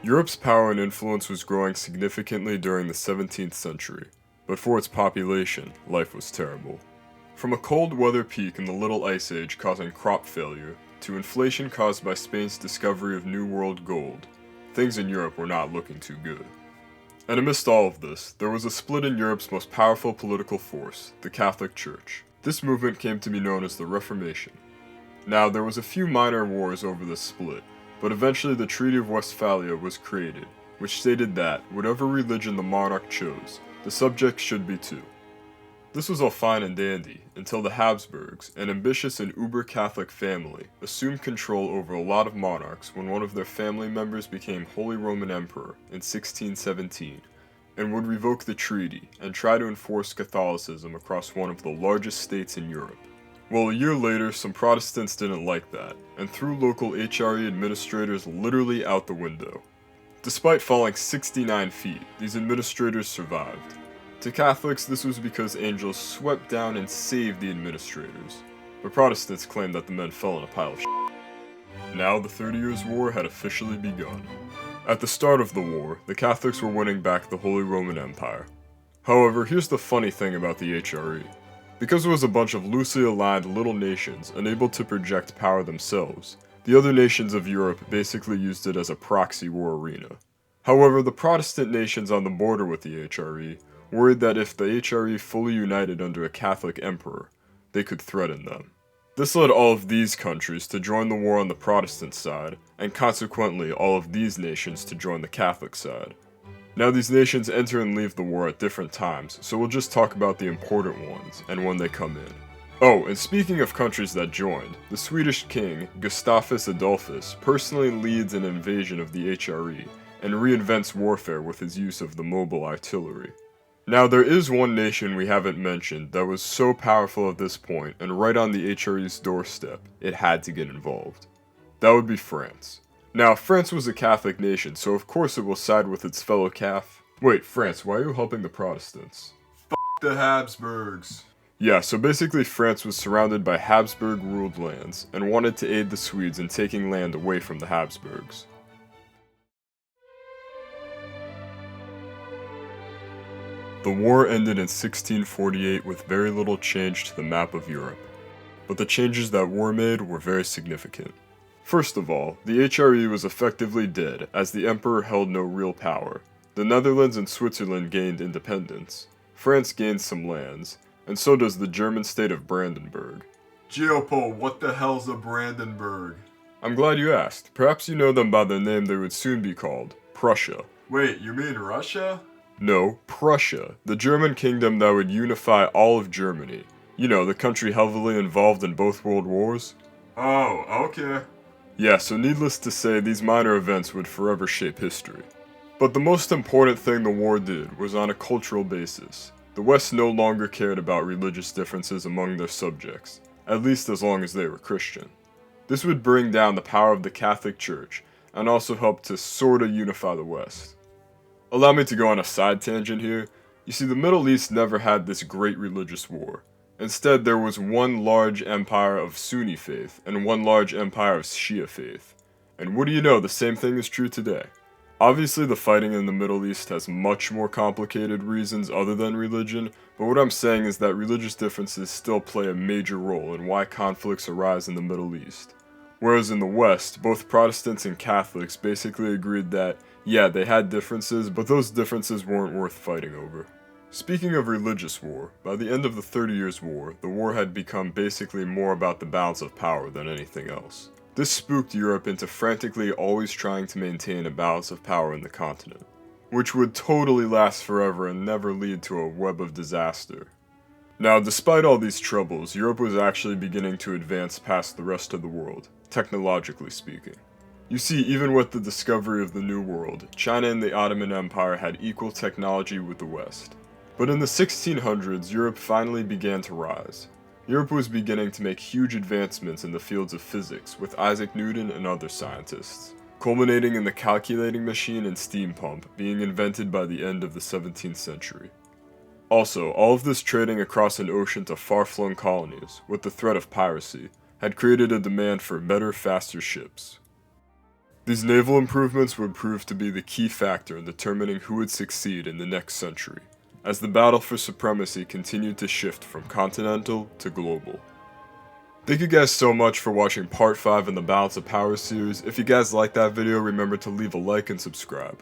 Europe's power and influence was growing significantly during the 17th century, but for its population, life was terrible. From a cold weather peak in the Little Ice Age causing crop failure, to inflation caused by Spain's discovery of New World gold, things in Europe were not looking too good. And amidst all of this, there was a split in Europe's most powerful political force, the Catholic Church. This movement came to be known as the Reformation. Now, there was a few minor wars over this split, but eventually the Treaty of Westphalia was created, which stated that, whatever religion the monarch chose, the subjects should be too. This was all fine and dandy, until the Habsburgs, an ambitious and uber-Catholic family, assumed control over a lot of monarchs when one of their family members became Holy Roman Emperor in 1617, and would revoke the treaty and try to enforce Catholicism across one of the largest states in Europe. Well, a year later, some Protestants didn't like that, and threw local HRE administrators literally out the window. Despite falling 69 feet, these administrators survived. To Catholics, this was because angels swept down and saved the administrators, but Protestants claimed that the men fell in a pile of shit. Now the 30 Years' War had officially begun. At the start of the war, the Catholics were winning back the Holy Roman Empire. However, here's the funny thing about the HRE. Because it was a bunch of loosely aligned little nations unable to project power themselves, the other nations of Europe basically used it as a proxy war arena. However, the Protestant nations on the border with the HRE worried that if the HRE fully united under a Catholic emperor, they could threaten them. This led all of these countries to join the war on the Protestant side, and consequently all of these nations to join the Catholic side. Now these nations enter and leave the war at different times, so we'll just talk about the important ones, and when they come in. Oh, and speaking of countries that joined, the Swedish king, Gustavus Adolphus, personally leads an invasion of the HRE, and reinvents warfare with his use of the mobile artillery. Now there is one nation we haven't mentioned that was so powerful at this point, and right on the HRE's doorstep, it had to get involved. That would be France. Now, France was a Catholic nation, so of course it will side with its fellow Cath. Wait, France, why are you helping the Protestants? F*** the Habsburgs. Yeah, so basically France was surrounded by Habsburg-ruled lands, and wanted to aid the Swedes in taking land away from the Habsburgs. The war ended in 1648 with very little change to the map of Europe, but the changes that war made were very significant. First of all, the HRE was effectively dead, as the Emperor held no real power. The Netherlands and Switzerland gained independence. France gained some lands, and so does the German state of Brandenburg. Geopo, what the hell's a Brandenburg? I'm glad you asked. Perhaps you know them by the name they would soon be called, Prussia. Wait, you mean Russia? No, Prussia, the German kingdom that would unify all of Germany. You know, the country heavily involved in both world wars. Oh, okay. Yeah, so needless to say, these minor events would forever shape history. But the most important thing the war did was on a cultural basis. The West no longer cared about religious differences among their subjects, at least as long as they were Christian. This would bring down the power of the Catholic Church, and also help to sorta unify the West. Allow me to go on a side tangent here. You see, the Middle East never had this great religious war. Instead, there was one large empire of Sunni faith and one large empire of Shia faith. And what do you know, the same thing is true today. Obviously, the fighting in the Middle East has much more complicated reasons other than religion, but what I'm saying is that religious differences still play a major role in why conflicts arise in the Middle East. Whereas in the West, both Protestants and Catholics basically agreed that, yeah, they had differences, but those differences weren't worth fighting over. Speaking of religious war, by the end of the 30 Years' War, the war had become basically more about the balance of power than anything else. This spooked Europe into frantically always trying to maintain a balance of power in the continent, which would totally last forever and never lead to a web of disaster. Now, despite all these troubles, Europe was actually beginning to advance past the rest of the world, technologically speaking. You see, even with the discovery of the New World, China and the Ottoman Empire had equal technology with the West. But in the 1600s, Europe finally began to rise. Europe was beginning to make huge advancements in the fields of physics with Isaac Newton and other scientists, culminating in the calculating machine and steam pump being invented by the end of the 17th century. Also, all of this trading across an ocean to far-flung colonies, with the threat of piracy, had created a demand for better, faster ships. These naval improvements would prove to be the key factor in determining who would succeed in the next century, as the battle for supremacy continued to shift from continental to global. Thank you guys so much for watching part 5 in the Balance of Power series. If you guys liked that video, remember to leave a like and subscribe.